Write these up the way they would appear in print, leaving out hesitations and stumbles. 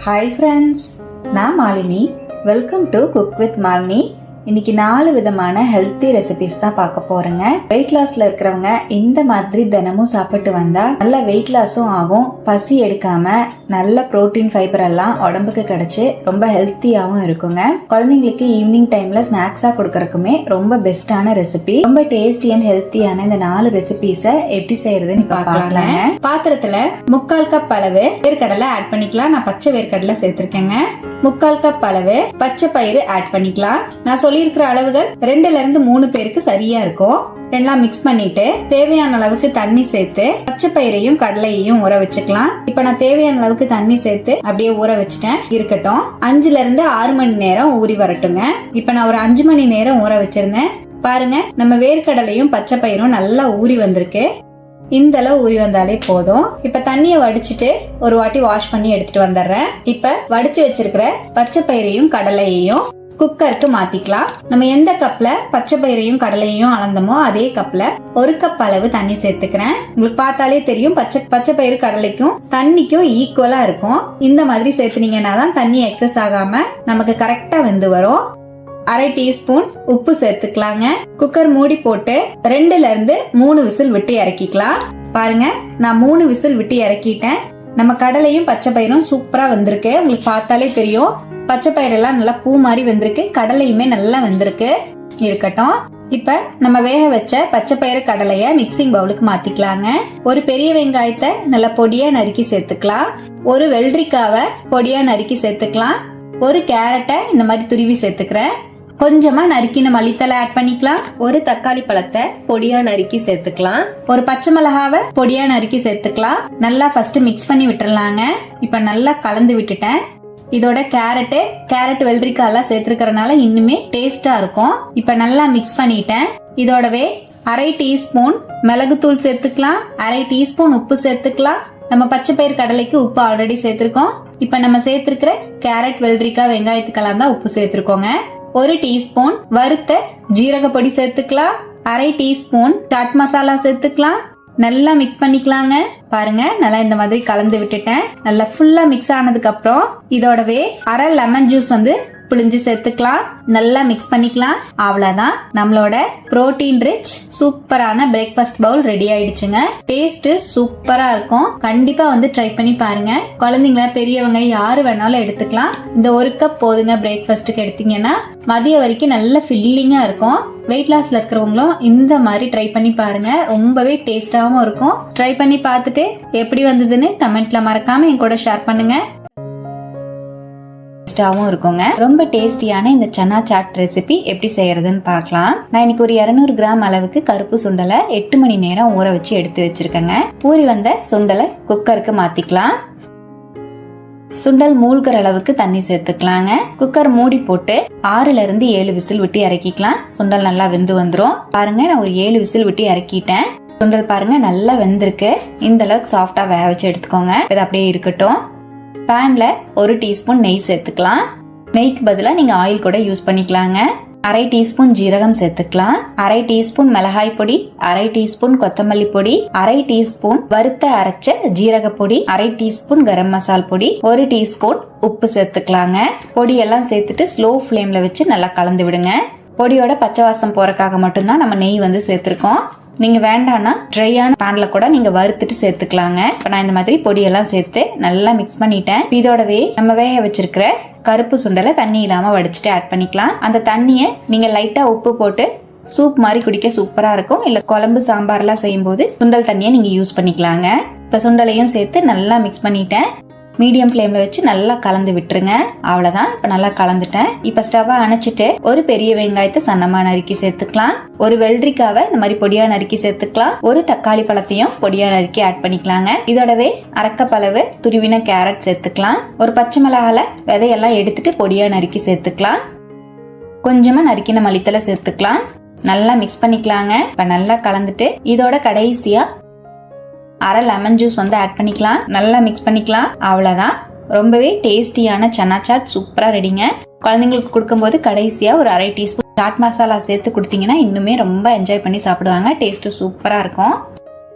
Hi friends, நான் Malini. Welcome to cook with Malini. இன்னைக்கு 4 விதமான ஹெல்த்தி ரெசிபிஸ் தான் பார்க்க போறேங்க. வெயிட் லாஸ்ல இருக்கிறவங்க இந்த மாதிரி தினமும் சாப்பிட்டு வந்தா நல்ல வெயிட் லாஸும் ஆகும், பசி எடுக்காம நல்ல புரோட்டீன் ஃபைபர் எல்லாம் உடம்புக்கு கிடைச்சு ரொம்ப ஹெல்த்தியாவும் இருக்குங்க. குழந்தைங்களுக்கு ஈவினிங் டைம்ல ஸ்நாக்ஸா கொடுக்கறதுக்குமே ரொம்ப பெஸ்டான ரெசிபி. ரொம்ப டேஸ்டி அண்ட் ஹெல்த்தியான இந்த 4 ரெசிபிஸ எப்படி செய்யறதுன்னு பார்க்கலாங்க. பாத்திரத்துல 3/4 கப் அளவு வேர்க்கடலை ஆட் பண்ணிக்கலாம். நான் பச்சை வேர்க்கடலை சேர்த்திருக்கேங்க. 3/4 கப் அளவு பச்சை பயிறு ஆட் பண்ணிக்கலாம். நான் சொல்லியிருக்கிற அளவுகள் 2ல இருந்து 3 பேருக்கு சரியா இருக்கும். ரெண்டெல்லாம் மிக்ஸ் பண்ணிட்டு தேவையான அளவுக்கு தண்ணி சேர்த்து பச்சை பயிரையும் கடலையையும் ஊற வச்சுக்கலாம். இப்ப நான் தேவையான அளவுக்கு தண்ணி சேர்த்து அப்படியே ஊற வச்சுட்டேன். இருக்கட்டும். 5ல இருந்து 6 மணி நேரம் ஊறி வரட்டுங்க. இப்ப நான் ஒரு 5 மணி நேரம் ஊற வச்சிருந்தேன். பாருங்க, நம்ம வேர்க்கடலையும் பச்சை பயிரும் நல்லா ஊறி வந்திருக்கு. இந்த அளவு ஊறி வந்தாலே போதும். இப்ப தண்ணிய வடிச்சிட்டு ஒரு வாட்டி வாஷ் பண்ணி எடுத்துட்டு வந்துடுறேன். இப்ப வடிச்சு வச்சிருக்கிற பச்சை பயிரையும் கடலையையும் குக்கருக்கு மாத்திக்கலாம். நம்ம எந்த கப்ல பச்சை பயிரையும் கடலையையும் அளந்தமோ அதே கப்ல 1 கப் அளவு தண்ணி சேர்த்துக்கிறேன். உங்களுக்கு பார்த்தாலே தெரியும், பச்சை பயிறு கடலைக்கும் தண்ணிக்கும் ஈக்குவலா இருக்கும். இந்த மாதிரி சேர்த்துனீங்கன்னா தான் தண்ணி எக்ஸஸ் ஆகாம நமக்கு கரெக்டா வெந்து வரும். 1/2 டீஸ்பூன் உப்பு சேர்த்துக்கலாங்க. குக்கர் மூடி போட்டு 2ல இருந்து 3 விசில் விட்டு இறக்கிக்கலாம். பாருங்க, நான் 3 விசில் விட்டு இறக்கிட்டேன். நம்ம கடலையும் பச்சை பயிரும் சூப்பரா வந்திருக்கு. உங்களுக்கு பார்த்தாலே தெரியும், பச்சை பயிரெல்லாம் நல்லா பூ மாதிரி வந்திருக்கு, கடலையுமே நல்லா வந்திருக்கு. இருக்கட்டும். இப்ப நம்ம வேக வச்ச பச்சை பயிறு கடலைய மிக்சிங் பவுலுக்கு மாத்திக்கலாங்க. ஒரு பெரிய வெங்காயத்தை நல்லா பொடியா நறுக்கி சேர்த்துக்கலாம். ஒரு வெள்ளரிக்காவை பொடியா நறுக்கி சேர்த்துக்கலாம். ஒரு கேரட்டை இந்த மாதிரி துருவி சேர்த்துக்கிறேன். கொஞ்சமா நறுக்கின மல்லித்தலை ஆட் பண்ணிக்கலாம். ஒரு தக்காளி பழத்தை பொடியா நறுக்கி சேர்த்துக்கலாம். ஒரு பச்சை மிளகாவை பொடியா நறுக்கி சேர்த்துக்கலாம். நல்லா ஃபர்ஸ்ட் மிக்ஸ் பண்ணி விட்டுறலாங்க. இப்ப நல்லா கலந்து விட்டுட்டேன். இதோட கேரட் வெள்ளரிக்காய் எல்லாம் சேர்த்துக்கிறதுனால இன்னுமே டேஸ்டா இருக்கும். இப்ப நல்லா மிக்ஸ் பண்ணிட்டேன். இதோடவே 1/2 டீஸ்பூன் மிளகுத்தூள் சேர்த்துக்கலாம். 1/2 டீஸ்பூன் உப்பு சேர்த்துக்கலாம். நம்ம பச்சை பயிர் கடலைக்கு உப்பு ஆல்ரெடி சேர்த்திருக்கோம். இப்ப நம்ம சேர்த்திருக்கிற கேரட் வெள்ளரிக்காய் வெங்காயத்துக்கெல்லாம் தான் உப்பு சேர்த்திருக்கோங்க. 1 டீஸ்பூன் வறுத்த ஜீரக பொடி சேர்த்துக்கலாம். 1/2 டீஸ்பூன் சாட் மசாலா சேர்த்துக்கலாம். நல்லா மிக்ஸ் பண்ணிக்கலாங்க. பாருங்க, நல்லா இந்த மாதிரி கலந்து விட்டுட்டேன். நல்லா ஃபுல்லா மிக்ஸ் ஆனதுக்கு அப்புறம் இதோடவே 1/2 லெமன் ஜூஸ் புளிஞ்சு சேர்த்துக்கலாம். நல்லா மிக்ஸ் பண்ணிக்கலாம். அவ்வளவுதான், நம்மளோட புரோட்டீன் ரிச் சூப்பரான பிரேக்ஃபாஸ்ட் பவுல் ரெடி ஆயிடுச்சுங்க. டேஸ்ட் சூப்பரா இருக்கும். கண்டிப்பா ட்ரை பண்ணி பாருங்க. குழந்தைங்கள பெரியவங்க யாரு வேணாலும் எடுத்துக்கலாம். இந்த 1 கப் போதுங்க. பிரேக்ஃபாஸ்டுக்கு எடுத்தீங்கன்னா மதியம் வரைக்கும் நல்ல ஃபில்லிங்கா இருக்கும். வெயிட் லாஸ்ல இருக்கிறவங்களும் இந்த மாதிரி ட்ரை பண்ணி பாருங்க. ரொம்பவே டேஸ்டாவும் இருக்கும். ட்ரை பண்ணி பார்த்துட்டு எப்படி வந்ததுன்னு கமெண்ட்ல மறக்காம என் கூட ஷேர் பண்ணுங்க. இருக்குங்க. ரொம்ப டேஸ்டியான இந்த சன்னா சாட் ரெசிபி எப்படி செய்யறதுன்னு பார்க்கலாம். நான் இன்னைக்கு ஒரு 200 கிராம் அளவுக்கு கருப்பு சுண்டலை 8 மணி நேரம் ஊற வச்சு எடுத்து வச்சிருக்கேங்க. ஊறி வந்த சுண்டலை குக்கருக்கு மாத்திக்கலாம். சுண்டல் மூழ்கிற அளவுக்கு தண்ணி சேர்த்துக்கலாங்க. குக்கர் மூடி போட்டு 6ல இருந்து 7 விசில் விட்டு இறக்கிக்கலாம். சுண்டல் நல்லா வெந்து வந்துரும். பாருங்க, நான் ஒரு 7 விசில் விட்டு இறக்கிட்டேன். சுண்டல் பாருங்க நல்லா வெந்திருக்கு. இந்த அளவுக்கு சாஃப்டா வேக வச்சு எடுத்துக்கோங்க. இது அப்படியே இருக்கட்டும். பேன்ல 1 டீஸ்பூன் நெய் சேர்த்துக்கலாம். நெய்க்கு பதிலா நீங்க ஆயில் கூட யூஸ் பண்ணிக்கலாங்க. 1/2 டீஸ்பூன் ஜீரகம் சேர்த்துக்கலாம். 1/2 டீஸ்பூன் மிளகாய் பொடி, 1/2 டீஸ்பூன் கொத்தமல்லி பொடி, 1/2 டீஸ்பூன் வறுத்த அரைச்ச ஜீரக பொடி, 1/2 டீஸ்பூன் கரம் மசால் பொடி, 1 டீஸ்பூன் உப்பு சேர்த்துக்கலாங்க. பொடி எல்லாம் சேர்த்துட்டு ஸ்லோ ஃபிளேம்ல வச்சு நல்லா கலந்து விடுங்க. பொடியோட பச்சை வாசம் போறதுக்காக மட்டும்தான் நம்ம நெய் சேர்த்திருக்கோம். நீங்க வேண்டாம்னா ட்ரையான பேன்ல கூட நீங்க வறுத்துட்டு சேர்த்துக்கலாங்க. இப்ப நான் இந்த மாதிரி பொடியெல்லாம் சேர்த்து நல்லா மிக்ஸ் பண்ணிட்டேன். இதோடவே நம்ம வேக வச்சிருக்கிற கருப்பு சுண்டலை தண்ணி இல்லாம வடிச்சிட்டு ஆட் பண்ணிக்கலாம். அந்த தண்ணியை நீங்க லைட்டா உப்பு போட்டு சூப் மாதிரி குடிக்க சூப்பரா இருக்கும். இல்ல குழம்பு சாம்பார் எல்லாம் செய்யும் போது சுண்டல் தண்ணியை நீங்க யூஸ் பண்ணிக்கலாங்க. இப்ப சுண்டலையும் சேர்த்து நல்லா மிக்ஸ் பண்ணிட்டேன். மீடியம் ஃபிளேம்ல வச்சு நல்லா கலந்து விட்டுருங்க. அவ்வளவுதான். இப்ப நல்லா கலந்துட்டேன். இப்ப ஸ்டவ் அணைச்சிட்டு ஒரு பெரிய வெங்காயத்தை சன்னமா நறுக்கி சேர்த்துக்கலாம். ஒரு வெள்ளரிக்காவை இந்த மாதிரி பொடியா நறுக்கி சேர்த்துக்கலாம். ஒரு தக்காளி பழத்தையும் பொடியா நறுக்கி ஆட் பண்ணிக்கலாங்க. இதோடவே 1/2 கப் அளவு துருவின கேரட் சேர்த்துக்கலாம். ஒரு பச்சை மிளகால விதையெல்லாம் எடுத்துட்டு பொடியா நறுக்கி சேர்த்துக்கலாம். கொஞ்சமா நறுக்கின மல்லித்தலை சேர்த்துக்கலாம். நல்லா மிக்ஸ் பண்ணிக்கலாங்க. இப்ப நல்லா கலந்துட்டு இதோட கடைசியா 1/2 லெமன் ஜூஸ் ஆட் பண்ணிக்கலாம். நல்லா மிக்ஸ் பண்ணிக்கலாம். அவ்வளவுதான், ரொம்பவே டேஸ்டியான சன்னா சாட் சூப்பரா ரெடிங்க. குழந்தைங்களுக்கு கொடுக்கும்போது கடைசியா ஒரு 1/2 டீஸ்பூன் சாட் மசாலா சேர்த்து கொடுத்தீங்கன்னா இன்னுமே ரொம்ப என்ஜாய் பண்ணி சாப்பிடுவாங்க. டேஸ்ட் சூப்பரா இருக்கும்.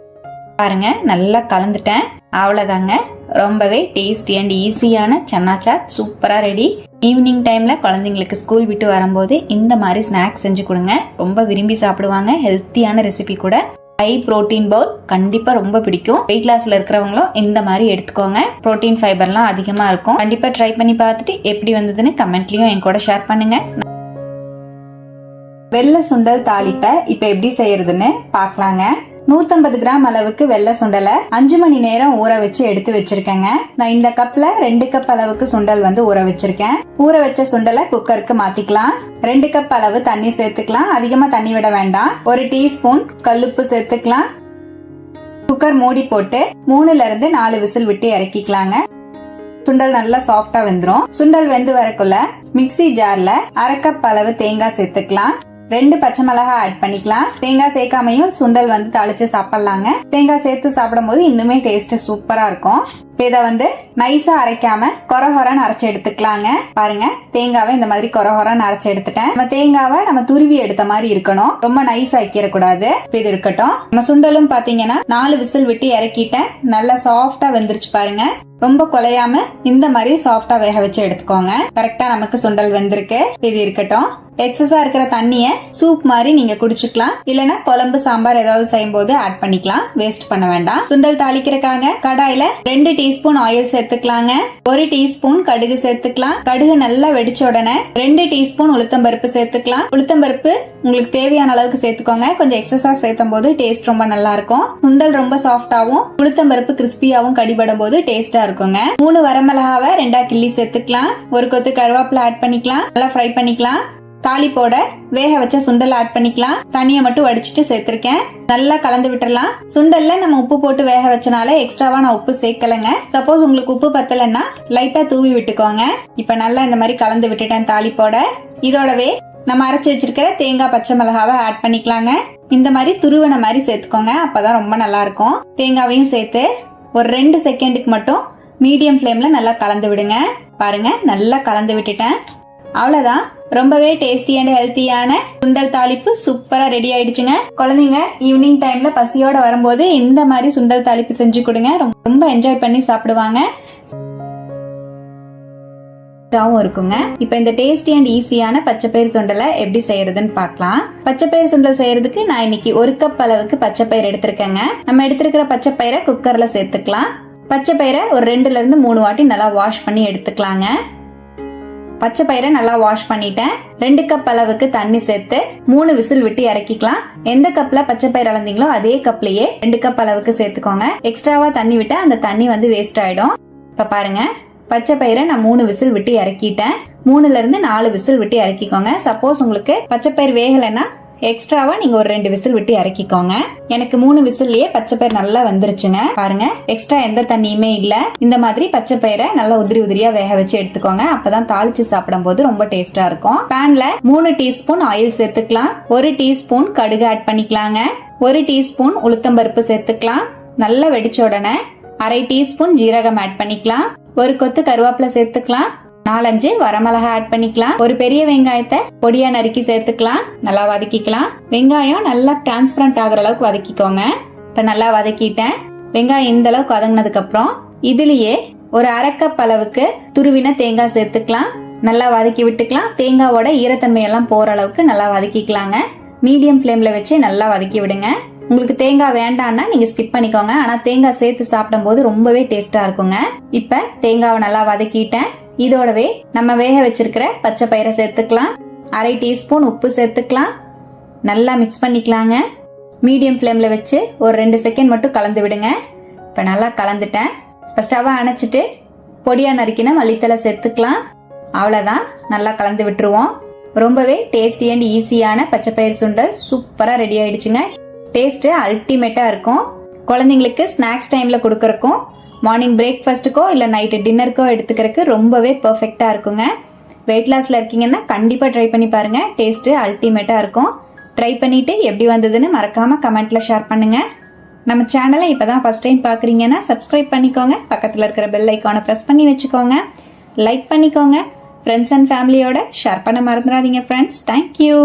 பாருங்க, நல்லா கலந்துட்டேன். அவ்வளவுதாங்க, ரொம்பவே டேஸ்டி அண்ட் ஈஸியான சன்னா சாட் சூப்பரா ரெடி. ஈவினிங் டைம்ல குழந்தைங்களுக்கு ஸ்கூல் விட்டு வரும்போது இந்த மாதிரி ஸ்நாக்ஸ் செஞ்சு கொடுங்க, ரொம்ப விரும்பி சாப்பிடுவாங்க. ஹெல்த்தியான ரெசிபி கூட. ஹை புரோட்டீன் பவுல் கண்டிப்பா ரொம்ப பிடிக்கும். வெயிட் லாஸ்ல இருக்கிறவங்களும் இந்த மாதிரி எடுத்துக்கோங்க. புரோட்டீன் ஃபைபர்லாம் அதிகமா இருக்கும். கண்டிப்பா ட்ரை பண்ணி பார்த்துட்டு எப்படி வந்ததுன்னு கமெண்ட்லயும் என் கூட ஷேர் பண்ணுங்க. வெள்ளை சுண்டல் தாளிப்பை இப்ப எப்படி செய்யறதுன்னு பார்க்கலாங்க. 150 கிராம் அளவுக்கு வெள்ளை சுண்டலை 5 மணி நேரம் ஊற வச்சு எடுத்து வச்சிருக்கேங்க. நான் இந்த கப்ல 2 கப் அளவுக்கு சுண்டல் ஊற வச்சிருக்கேன். ஊற வச்ச சுண்டலை குக்கருக்கு மாத்திக்கலாம். 2 கப் அளவு தண்ணி சேர்த்துக்கலாம். அதிகமா தண்ணி விட வேண்டாம். 1 டீஸ்பூன் கல்லுப்பு சேர்த்துக்கலாம். குக்கர் மூடி போட்டு 3ல இருந்து 4 விசில் விட்டு இறக்கிக்கலாங்க. சுண்டல் நல்லா சாஃப்டா வெந்துரும். சுண்டல் வெந்து வரக்குள்ள மிக்ஸி ஜார்ல 1/2 கப் அளவு தேங்காய் சேர்த்துக்கலாம். 2 பச்சை மிளகாய் ஆட் பண்ணிக்கலாம். தேங்காய் சேர்க்காமையும் சுண்டல் தாளிச்சு சாப்பிடலாங்க. தேங்காய் சேர்த்து சாப்பிடும் போது இன்னுமே டேஸ்ட் சூப்பரா இருக்கும். இதை நைஸா அரைக்காம கொரகொரன்னு அரைச்சு எடுத்துக்கலாங்க. பாருங்க, தேங்காவை இந்த மாதிரி கொரகொரன்னு அரைச்சு எடுத்துட்டேன். நம்ம தேங்காவை நம்ம துருவி எடுத்த மாதிரி இருக்கணும், ரொம்ப நைஸா வைக்கிற கூடாது. இது இருக்கட்டும். நம்ம சுண்டலும் பாத்தீங்கன்னா 4 விசில் விட்டு இறக்கிட்டேன். நல்லா சாஃப்டா வெந்துருச்சு பாருங்க. ரொம்ப குலையாம இந்த மாதிரி சாஃப்டா வேக வச்சு எடுத்துக்கோங்க. கரெக்டா நமக்கு சுண்டல் வெந்திருக்கு. இது இருக்கட்டும். எக்ஸஸா இருக்கிற தண்ணிய சூப் மாதிரி நீங்க குடிச்சுக்கலாம். இல்லனா குழம்பு சாம்பார் ஏதாவது செய்யும் போது ஆட் பண்ணிக்கலாம். வேஸ்ட் பண்ண வேண்டாம். சுண்டல் தாளிக்கிறதுக்காக கடாயில 2 டீஸ்பூன் ஆயில் சேர்த்துக்கலாங்க. 1 டீஸ்பூன் கடுகு சேர்த்துக்கலாம். கடுகு நல்லா வெடிச்ச உடனே 2 டீஸ்பூன் உளுத்தம்பருப்பு சேர்த்துக்கலாம். உளுத்தம்பருப்பு உங்களுக்கு தேவையான அளவுக்கு சேர்த்துக்கோங்க. கொஞ்சம் எக்ஸஸா சேர்த்தும் போது டேஸ்ட் ரொம்ப நல்லா இருக்கும். சுண்டல் ரொம்ப சாஃப்டாவும் உளுத்தம்பருப்பு கிறிஸ்பியாவும் கடிபடும் போது டேஸ்டா இருக்குங்க. 3 வரமிளகாவை 2 கிள்ளி சேர்த்துக்கலாம். 1 கொத்து கருவேப்பிலை ஆட் பண்ணிக்கலாம். நல்லா ஃப்ரை பண்ணிக்கலாம். தாளிப்போட வேக வச்ச சுண்டல் ஆட் பண்ணிக்கலாம். தண்ணியை மட்டும் வடிச்சிட்டு சேர்த்திருக்கேன். நல்லா கலந்து விட்டுறலாம். சுண்டல்ல நம்ம உப்பு போட்டு வேக வச்சனால எக்ஸ்ட்ராவா நான் உப்பு சேர்க்கலங்க. சப்போஸ் உங்களுக்கு உப்பு பத்தலன்னா லைட்டா தூவி விட்டுக்கோங்க. இப்ப நல்லா இந்த மாதிரி கலந்து விட்டுட்டேன் தாளிப்போட. இதோடவே நம்ம அரைச்சு வச்சிருக்கிற தேங்காய் பச்சை மிளகாவை ஆட் பண்ணிக்கலாங்க. இந்த மாதிரி துருவன மாதிரி சேர்த்துக்கோங்க, அப்பதான் ரொம்ப நல்லா இருக்கும். தேங்காவையும் சேர்த்து ஒரு 2 செகண்டுக்கு மட்டும் மீடியம் ஃப்ளேம்ல நல்லா கலந்து விடுங்க. பாருங்க, நல்லா கலந்து விட்டுட்டேன். அவ்வளவுதான். ரொம்பவே டேஸ்டி அண்ட் ஹெல்த்தியான சுண்டல் தாளிப்பு சூப்பரா ரெடி ஆயிடுச்சுங்க. குழந்தைங்க ஈவினிங் டைம்ல பசியோட வரும்போது இந்த மாதிரி சுண்டல் தாளிப்பு செஞ்சு கொடுங்க. ரொம்ப என்ஜாய் பண்ணி சாப்பிடுவாங்க. இருக்குங்க. இப்ப இந்த டேஸ்டி அண்ட் ஈஸியான பச்சைப்பயிறு சுண்டலை எப்படி செய்யறதுன்னு பார்க்கலாம். பச்சைப்பயிறு சுண்டல் செய்யறதுக்கு நான் இன்னைக்கு 1 கப் அளவுக்கு பச்சைப்பயிறு எடுத்திருக்கேங்க. நம்ம எடுத்திருக்கிற பச்சைப்பயிரை குக்கர்ல சேர்த்துக்கலாம். பச்சைப்பயிரை ஒரு 2ல இருந்து 3 வாட்டி நல்லா வாஷ் பண்ணி எடுத்துக்கலாங்க. பச்சை பயிரை நல்லா வாஷ் பண்ணிட்டேன். 2 கப் அளவுக்கு தண்ணி சேர்த்து 3 விசில் விட்டு இறக்கிக்கலாம். எந்த கப்ல பச்சை பயிர் அளந்தீங்களோ அதே கப்லயே 2 கப் அளவுக்கு சேர்த்துக்கோங்க. எக்ஸ்ட்ராவா தண்ணி விட்டா அந்த தண்ணி வேஸ்ட் ஆயிடும். இப்ப பாருங்க, பச்சை பயிரை நான் 3 விசில் விட்டு இறக்கிட்டேன். 3ல இருந்து 4 விசில் விட்டு இறக்கிக்கோங்க. சப்போஸ் உங்களுக்கு பச்சை பயிர் வேகலைன்னா எக்ஸ்ட்ராவா நீங்க ஒரு 2 விசில் விட்டு இறக்கிக்கோங்க. எனக்கு 3 விசில்லயே பச்சை பயிர் நல்லா வந்துருச்சுங்க. பாருங்க, எக்ஸ்ட்ரா எந்த தண்ணியுமே இல்ல. இந்த மாதிரி பச்சை பயிரை நல்லா உதிரி உதிரியா வேக வச்சு எடுத்துக்கோங்க. அப்பதான் தாளிச்சு சாப்பிடும் போது ரொம்ப டேஸ்டா இருக்கும். பேன்ல 3 டீஸ்பூன் ஆயில் சேர்த்துக்கலாம். 1 டீஸ்பூன் கடுகு ஆட் பண்ணிக்கலாங்க. 1 டீஸ்பூன் உளுத்தம்பருப்பு சேர்த்துக்கலாம். நல்லா வெடிச்ச உடனே 1/2 டீஸ்பூன் ஜீரகம் ஆட் பண்ணிக்கலாம். 1 கொத்து கருவேப்பிலை சேர்த்துக்கலாம். 4-5 வரமிளகா ஆட் பண்ணிக்கலாம். ஒரு பெரிய வெங்காயத்தை பொடியா நறுக்கி சேர்த்துக்கலாம். நல்லா வதக்கிக்கலாம். வெங்காயம் நல்லா டிரான்ஸ்பரண்ட் ஆகுற அளவுக்கு வதக்கிக்கோங்க. இப்ப நல்லா வதக்கிட்டேன். வெங்காயம் இந்த அளவுக்கு வதங்கினதுக்கு அப்புறம் இதுலயே ஒரு 1/2 கப் அளவுக்கு துருவின தேங்காய் சேர்த்துக்கலாம். நல்லா வதக்கி விட்டுக்கலாம். தேங்காவோட ஈரத்தன்மை எல்லாம் போற அளவுக்கு நல்லா வதக்கிக்கலாங்க. மீடியம் ஃப்ளேம்ல வச்சு நல்லா வதக்கி விடுங்க. உங்களுக்கு தேங்காய் வேண்டாம்னா நீங்க ஸ்கிப் பண்ணிக்கோங்க. ஆனா தேங்காய் சேர்த்து சாப்பிடும் போது ரொம்பவே டேஸ்டா இருக்குங்க. இப்ப தேங்காவை நல்லா வதக்கிட்டேன். இதோடவே நம்ம வேக வச்சிருக்கிற பச்சை பயிரை சேர்த்துக்கலாம். 1/2 டீஸ்பூன் உப்பு சேர்த்துக்கலாம். நல்லா மிக்ஸ் பண்ணிக்கலாங்க. மீடியம் ஃப்ளேம்ல வச்சு ஒரு 2 செகண்ட் மட்டும் கலந்து விடுங்க. இப்ப நல்லா கலந்துட்டேன். இப்ப ஸ்டவ் அணைச்சிட்டு பொடியா நறுக்கின மல்லித்தலை சேர்த்துக்கலாம். அவ்வளவுதான், நல்லா கலந்து விட்டுருவோம். ரொம்பவே டேஸ்டி அண்ட் ஈஸியான பச்சைப்பயிறு சுண்டல் சூப்பரா ரெடி ஆயிடுச்சுங்க. டேஸ்ட் அல்டிமேட்டா இருக்கும். குழந்தைங்களுக்கு ஸ்நாக்ஸ் டைம்ல கொடுக்கறக்கும், மார்னிங் பிரேக்ஃபாஸ்ட்டுக்கோ இல்ல நைட்டு டின்னருக்கோ எடுத்துக்கிறதுக்கு ரொம்பவே பெர்ஃபெக்டா இருக்குங்க. வெயிட் லாஸ்ல இருக்கீங்கன்னா கண்டிப்பா ட்ரை பண்ணி பாருங்க. டேஸ்ட் அல்டிமேட்டா இருக்கும். ட்ரை பண்ணிட்டு எப்படி வந்ததுன்னு மறக்காம கமெண்ட்ல ஷேர் பண்ணுங்க. நம்ம சேனலை இப்பதான் ஃபர்ஸ்ட் டைம் பாக்குறீங்கன்னா சப்ஸ்கிரைப் பண்ணிக்கோங்க. பக்கத்துல இருக்கிற பெல் ஐக்கானை பிரஸ் பண்ணி வச்சுக்கோங்க. லைக் பண்ணிக்கோங்க. ஃப்ரெண்ட்ஸ் அண்ட் ஃபேமிலியோட ஷேர் பண்ண மறந்துடாதீங்க ஃப்ரெண்ட்ஸ். தேங்க்யூ.